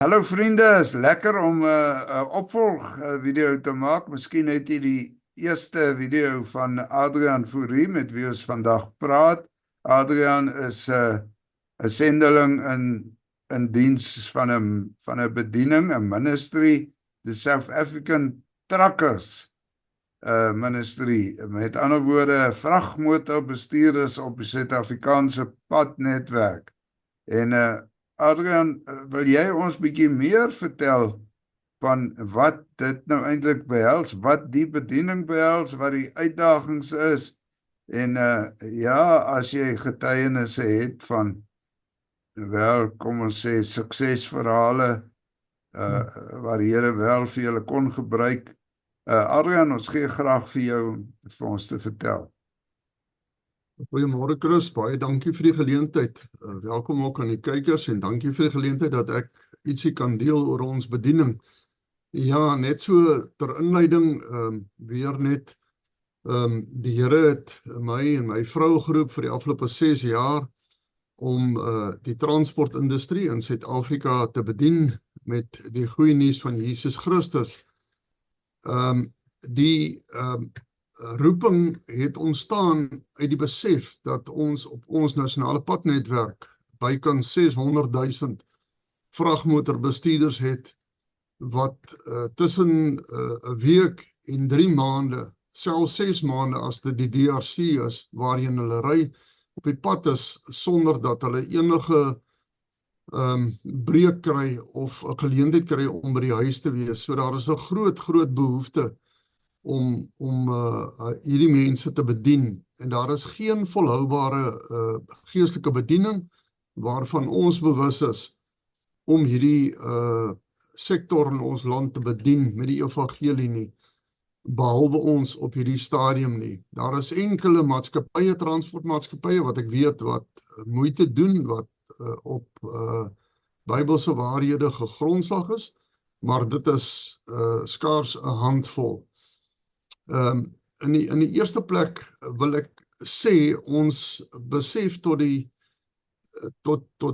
Hallo vriende, is lekker om 'n opvolg video te maak. Miskien het jy die eerste video van Adrian Fourie met wie ons vandag praat. Adrian is 'n sendeling in diens van 'n bediening, 'n ministry, the South African Truckers ministry. Met ander woorde, vragmotorbestuurders op die Suid-Afrikaanse padnetwerk. En Adrian, wil jy ons bietjie meer vertel van wat dit nou eintlik behels, wat die bediening behels, wat die uitdagings is, en ja, as jy getuienisse het van, wel, kom ons sê, suksesverhale, waar die Here wel vir julle kon gebruik. Adrian, ons gee graag vir jou om vir ons te vertel. Goeiemôre Chris, baie dankie vir die geleentheid. Welkom ook aan die kykers en dankie vir die geleentheid dat ek ietsie kan deel oor ons bediening. Ja, net so ter inleiding, weer net, die Here het my en my vrou geroep vir die afgelope 6 jaar om die transportindustrie in Suid-Afrika te bedien met die goeie nuus van Jesus Christus. Roeping het ontstaan uit die besef dat ons op ons nasionale padnetwerk bykans 600,000 vragmotorbestuurders het wat tussen 'n week en 3 maande, selfs 6 maande as dit die DRC is, waarheen hulle ry, op die pad is sonder dat hulle enige breek kry of 'n geleentheid kry om by die huis te wees. So daar is 'n groot behoefte om hierdie mense te bedien, en daar is geen volhoubare geestelike bediening waarvan ons bewus is om hierdie sektor in ons land te bedien met die evangelie nie, behalwe ons op hierdie stadium nie. Daar is enkele maatskappye, transportmaatskappye wat ek weet wat moeite doen, wat op Bybelse waarhede gegrondslag is, maar dit is skaars 'n handvol. In die eerste plek wil ek sê, ons besef tot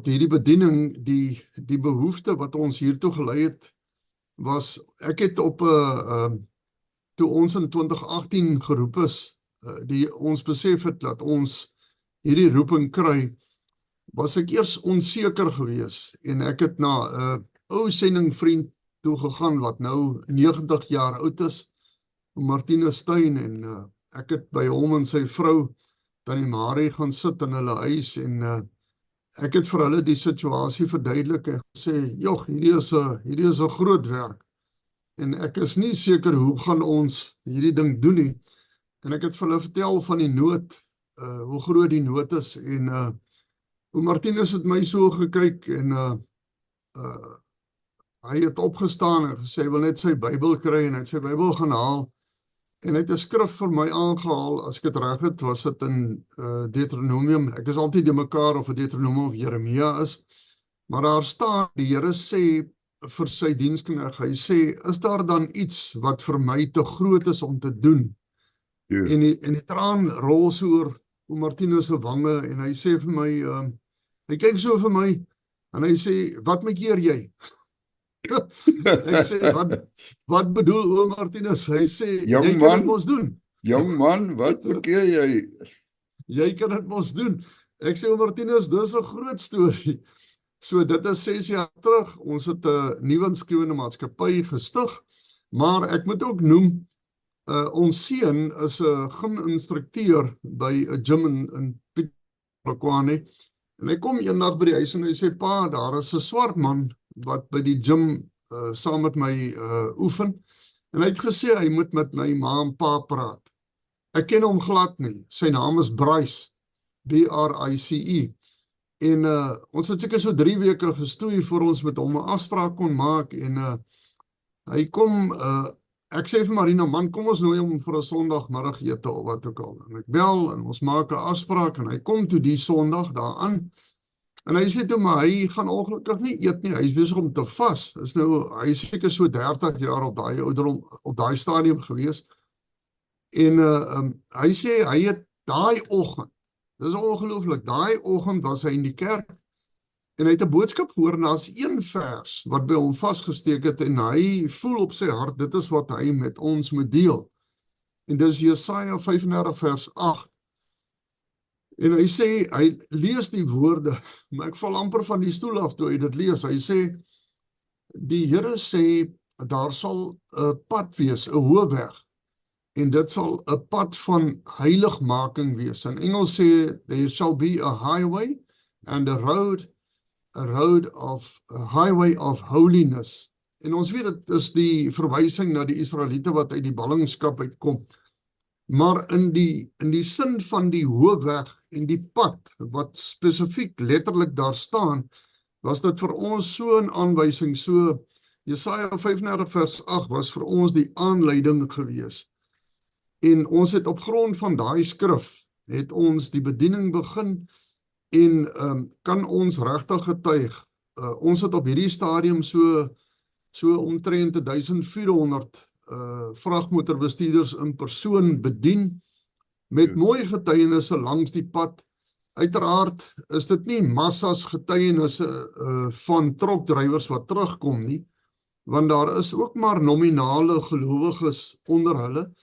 hierdie bediening, die behoefte wat ons hiertoe gelei het, was, ek het toe ons in 2018 geroep is, ons besef het dat ons hierdie roeping kry, was ek eers onseker gewees, en ek het na 'n ou sendingvriend toe gegaan, wat nou 90 jaar oud is, Martinus Steyn, en ek het by hom en sy vrou, Tannie Marie, gaan sit in hulle huis, en ek het vir hulle die situasie verduidelik en gesê, joh, hierdie is 'n groot werk, en ek is nie seker hoe gaan ons hierdie ding doen nie, en ek het vir hulle vertel van die nood, hoe groot die nood is, en hoe Martinus het my so gekyk, en hy het opgestaan en gesê, hy wil net sy Bybel kry, en hy het sy Bybel gaan haal, en hy het 'n skrif vir my aangehaal, as ek het reg het, was dit in Deuteronomium, ek is altyd die mekaar of het Deuteronomium of Jeremia is, maar daar staan, die Here sê vir sy diensknegt, hy sê, is daar dan iets wat vir my te groot is om te doen? Ja. En die traan rol so oor Martinus se wange, en hy sê vir my, hy kyk so vir my, en hy sê, wat maak jy? Ek sê, wat bedoel Martinus? Hy sê, jy kan dit mos doen. Jong man, wat bekeer jy? Jy kan dit mos doen. Ek sê, Martinus, dis 'n groot storie. So dit is 6 jaar terug, ons het 'n nuwenskrywende maatskappy gestig, maar ek moet ook noem, ons seun is 'n gym-instrukteur by 'n gym in Piet Mokwane, en hy kom eendag by die huis en hy sê, pa, daar is 'n swart man wat by die gym saam met my oefen, en hy het gesê, hy moet met my ma en pa praat. Ek ken hom glad nie, sy naam is Bryce, B-R-I-C-E, en ons het seker so 3 weke gestoei voor ons met hom 'n afspraak kon maak, en hy kom, ek sê vir Marina, man, kom ons nooi hom vir 'n Sondagmiddagete of wat ook al, en ek bel, en ons maak 'n afspraak, en hy kom toe die Sondag daaraan, en hy sê toe, maar hy gaan ongelukkig nie eet nie, hy is besig om te vas, hy is seker so 30 jaar op daai ouderdom, op daai stadium gewees, en hy sê, hy het daai oggend, dis ongelooflik, daai oggend was hy in die kerk, En hy het 'n boodskap gehoor en daar's een vers wat by hom vasgesteek het en hy voel op sy hart, dit is wat hy met ons moet deel. En dis Jesaja 35 vers 8. En hy sê, hy lees die woorde, maar ek val amper van die stoel af toe hy dit lees. Hy sê, die Here sê, daar sal 'n pad wees, 'n hoofweg, en dit sal 'n pad van heiligmaking wees. In Engels sê, there shall be a highway and a highway of holiness. En ons weet, dit is die verwysing na die Israeliete wat uit die ballingskap uitkom. Maar in die sin van die hoofweg en die pad, wat spesifiek letterlik daar staan, was dit vir ons so 'n aanwysing, so Jesaja 35 vers 8 was vir ons die aanleiding gewees. En ons het op grond van daai skrif, het ons die bediening begin, en kan ons regtig getuig. Ons het op hierdie stadium so omtrent 1400 vragmotorbestuurders in persoon bedien, met mooi getuienisse langs die pad. Uiteraard is dit nie massas getuienisse van trokdrywers wat terugkom nie, want daar is ook maar nominale gelowiges onder hulle,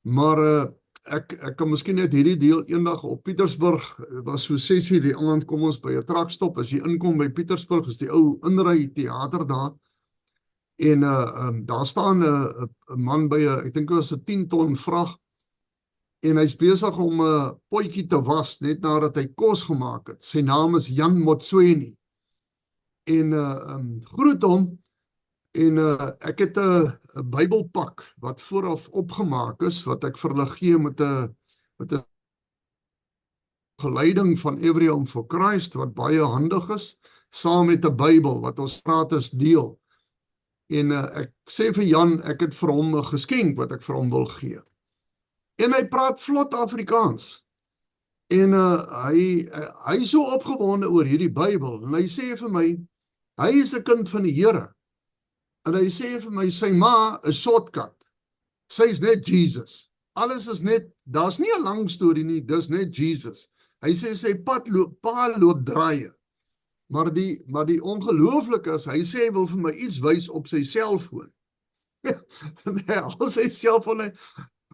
maar ek kan miskien net hierdie deel eendag op Pietersburg, was so 6:00 die aand, kom ons by 'n truckstop, as jy inkom by Pietersburg, is die ou inry teater daar, en daar staan 'n man by, ek dink dit was 'n 10 ton vrag, en hy's besig om 'n potjie te was, net nadat hy kos gemaak het. Sy naam is Jan Motsweni, en groet hom, en ek het 'n Bybelpak wat vooraf opgemaak is, wat ek vir hulle gee met 'n geleiding van Everyone for Christ, wat baie handig is, saam met 'n Bybel, wat ons gratis deel. En ek sê vir Jan, ek het vir hom 'n geskenk wat ek vir hom wil gee. En hy praat vlot Afrikaans. En hy is so opgewonde oor hierdie Bybel, en hy sê vir my, hy is 'n kind van die Here. En hy sê vir my, sy ma is shortcut. Sy is net Jesus. Alles is net, daar's nie 'n lang storie nie, dis net Jesus. Hy sê sy pa loop draaie. Maar die ongelooflike is, hy sê hy wil vir my iets wys op sy selfoon. En hy al sy selfoon,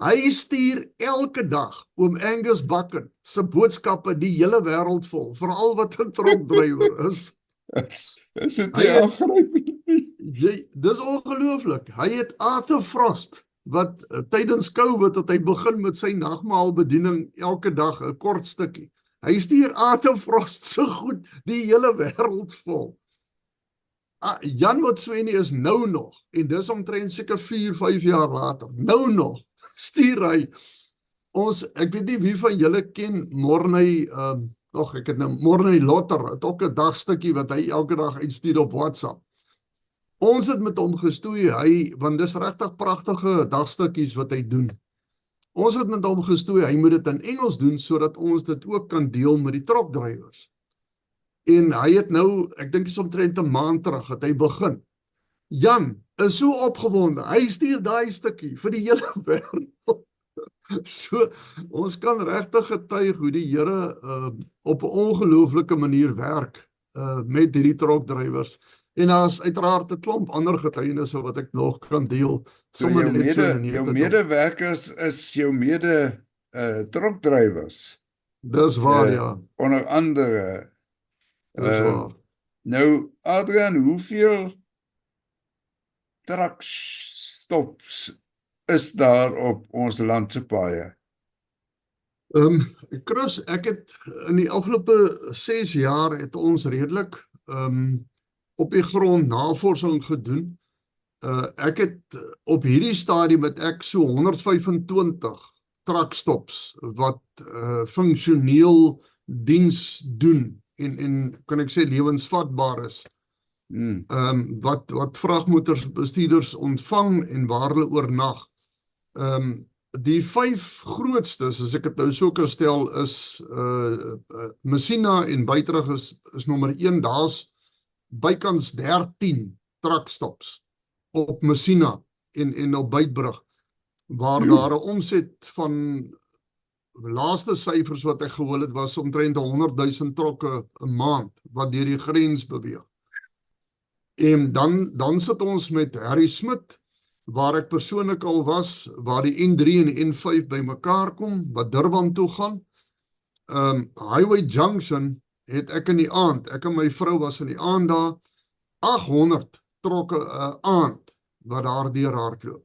hy stuur elke dag oom Angus Bakken se boodskappe die hele wêreld vol, veral wat 'n trokdrywer is. Is dit nie aangrypend nie? Dis ongelooflik. Hy het Arthur Frost, wat tydens COVID het hy begin met sy nagmaalbediening elke dag 'n kort stukkie. Hy stuur Arthur Frost so goed die hele wêreld vol. Jan Motsweni is nou nog, en dis omtrent seker 4-5 jaar later, nou nog, stuur hy ons, ek weet nie wie van julle ken Morney, ek het nou Morney Lotter, het ook 'n dagstukkie wat hy elke dag uitstuur op WhatsApp. Ons het met hom gestoei, want dis regtig pragtige dagstukkies wat hy doen. Ons het met hom gestoei, hy moet dit in Engels doen, sodat ons dit ook kan deel met die trokdrywers. En hy het nou, ek dink dis omtrent 'n maand terug, het hy begin. Jan is so opgewonde, hy stuur daai stukkie vir die hele wêreld. So, ons kan regtig getuig hoe die Here op 'n ongelooflike manier werk met hierdie trokdrywers. En daar's uiteraard 'n klomp ander getuienisse wat ek nog kan deel. So jou medewerkers is jou mede trokdrywers. Dis waar, ja. Onder andere. Dis waar. Nou, Adrian, hoeveel truckstops is daar op ons landse paaie? Chris, ek het in die afgelope 6 jaar het ons redelik op die grond navorsing gedoen. Ek het op hierdie stadium met ek so 125 truckstops wat funksioneel diens doen en kan ek sê lewensvatbaar is. Wat vragmotorbestuurders ontvang en waar hulle oornag. Die 5 grootstes, as ek het nou so kan stel, is Messina en Buiterug is nommer 1, daar's bykans 13 truckstops op Messina en op Buitbrug, waar daar 'n omset van laaste syfers wat ek gehoor het was omtrent 100,000 trokke 'n maand wat deur die grens beweeg. En dan sit ons met Harry Smit, waar ek persoonlik al was, waar die N3 en die N5 bymekaar kom, wat Durban toe gaan. Highway Junction het ek in die aand, ek en my vrou was in die aand daar, 800 trokke 'n aand wat daar deur hardloop.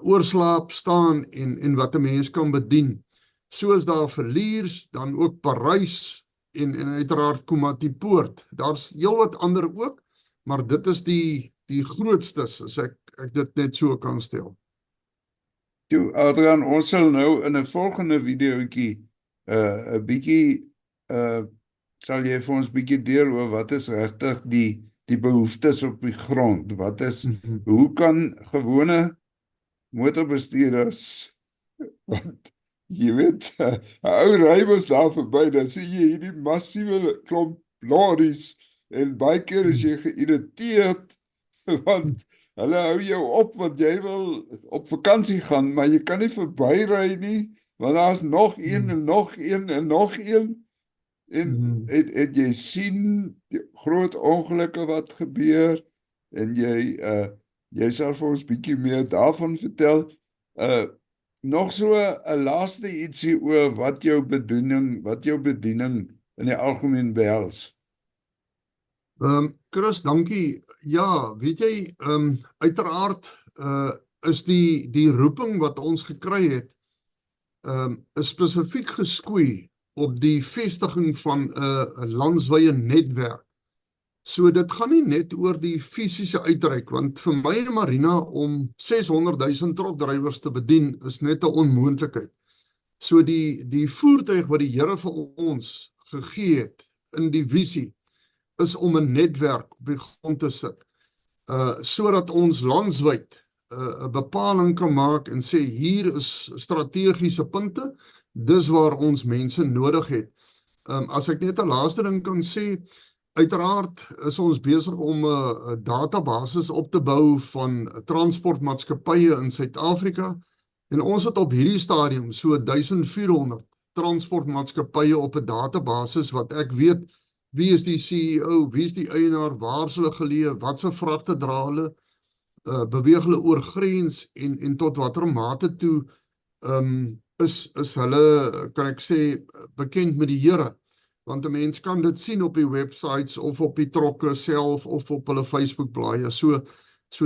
Oorslaap, staan en wat 'n mens kan bedien. Soos daar Verliers, dan ook Parys en uiteraard Komatipoort. Daar's heelwat ander ook, maar dit is die grootstes, as ek dit net so kan stel. Toe, Adrian, ons sal nou in 'n volgende videoetjie 'n bietjie sal jy vir ons bietjie deel oor wat is regtig die behoeftes op die grond. Wat is, hoe kan gewone motorbestuurders, want jy weet, 'n ou ry mos daar verby, dan sien jy hierdie massiewe klomp lorries en baie keer is jy geïrriteerd want hulle hou jou op want jy wil op vakansie gaan, maar jy kan nie verbyry nie, want daar's nog een en nog een en nog een. En jy sien die groot ongelukke wat gebeur en jy sal vir ons bietjie meer daarvan vertel. Nog so 'n laaste ietsie oor wat jou bediening in die algemeen behels. Chris, dankie. Ja, weet jy, uiteraard is die roeping wat ons gekry het, is spesifiek geskoei op die vestiging van 'n landswye netwerk. So dit gaan nie net oor die fisiese uitreik, want vir my en Marina om 600,000 trokdrywers te bedien is net 'n onmoontlikheid. So die voertuig wat die Here vir ons gegee het in die visie is om 'n netwerk op die grond te sit, sodat ons landwyd 'n bepaling kan maak en sê hier is strategiese punte, dis waar ons mense nodig het. As ek net 'n laaste ding kan sê, uiteraard is ons besig om 'n databasis op te bou van transportmaatskappye in Suid-Afrika, en ons het op hierdie stadium so 1400 transportmaatskappye op 'n databasis wat ek weet wie is die CEO, wie is die eienaar, waar is hulle geleë, wat se vragte dra hulle, beweeg hulle oor grens en tot watter mate toe is hulle, kan ek sê, bekend met die Here. Want 'n mens kan dit sien op die websites of op die trokke self of op hulle Facebook blaaie. So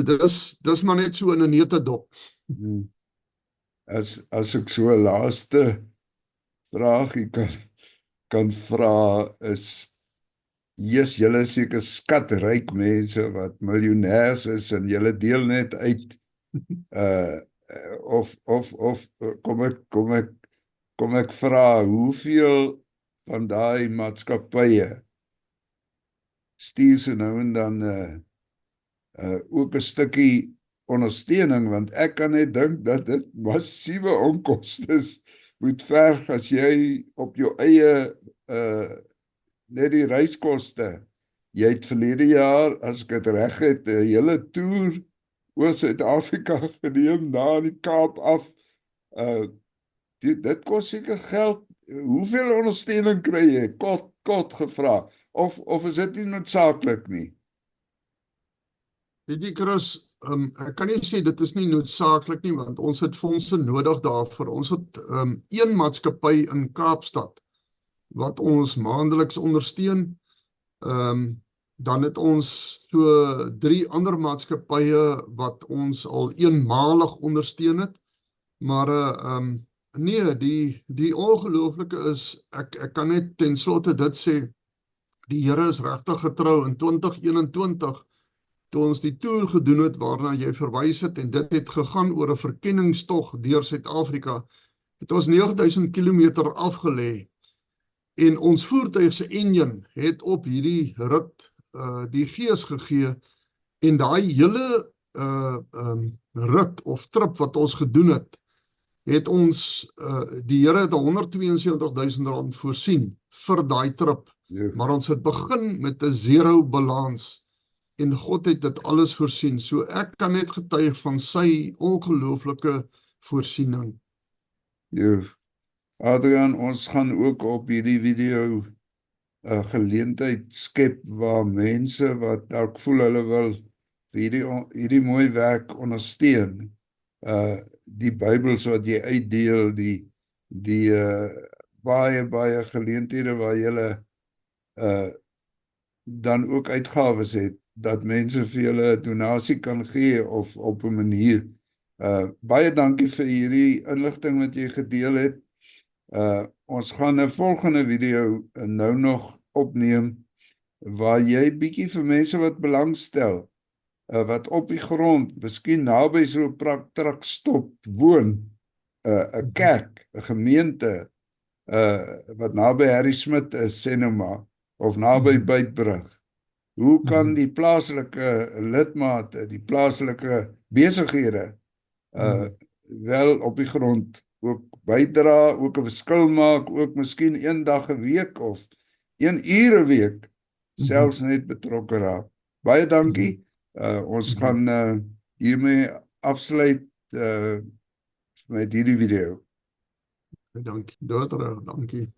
dis maar net so in 'n neutedop. As ek so 'n laaste vraagie kan vra is, julle is seker skatryk mense wat miljonêers is en julle deel net uit of kom ek vra, hoeveel van daai maatskappye stuur so nou en dan ook 'n stukkie ondersteuning, want ek kan net dink dat dit massiewe onkostes moet verg as jy op jou eie net die reiskoste. Jy het verlede jaar, as ek dit reg het, 'n hele toer oor Suid-Afrika geneem, daar in die Kaap af. Dit kos seker geld. Hoeveel ondersteuning kry jy? Kort gevra. Of is dit nie noodsaaklik nie? Weet jy, Chris, ek kan nie sê dit is nie noodsaaklik nie, want ons het fondse nodig daarvoor. Ons het een maatskappy in Kaapstad wat ons maandeliks ondersteun. Dan het ons so 3 ander maatskappye wat ons al eenmalig ondersteun het. Maar nee, die ongelooflike is, ek kan net ten slotte dit sê, die Here is regtig getrou. In 2021, toe ons die toer gedoen het waarna jy verwys het, en dit het gegaan oor 'n verkenningstog deur Suid-Afrika, het ons 9000 kilometer afgelê. En ons voertuig se enjin het op hierdie rit die gees gegee, en daai hele rit of trip wat ons gedoen het ons, die Here het 172.000 rand voorsien vir daai trip, maar ons het begin met 'n 0 balans, en God het dit alles voorsien. So ek kan net getuig van sy ongelooflike voorsiening. Adrian, ons gaan ook op hierdie video 'n geleentheid skep waar mense wat dalk voel hulle wil hierdie mooi werk ondersteun. Die Bybels wat jy uitdeel, die baie geleenthede waar jy dan ook uitgawes het, dat mense vir julle 'n donasie kan gee of op 'n manier. Baie dankie vir hierdie inligting wat jy gedeel het. Ons gaan 'n volgende video nou nog opneem waar jy bietjie vir mense wat belangstel, wat op die grond, miskien naby so 'n truckstop woon, 'n kerk, 'n gemeente, wat naby Harry Smit is, sê nou maar, of naby Beitbrug. Hoe kan die plaaslike lidmate, die plaaslike besighede wel op die grond ook bydra, ook 'n verskil maak, ook miskien een dag 'n week of 1 uur 'n week selfs net betrokke raak. Baie dankie. Ons gaan hiermee afsluit met hierdie video. Dankie. Doodreg, dankie.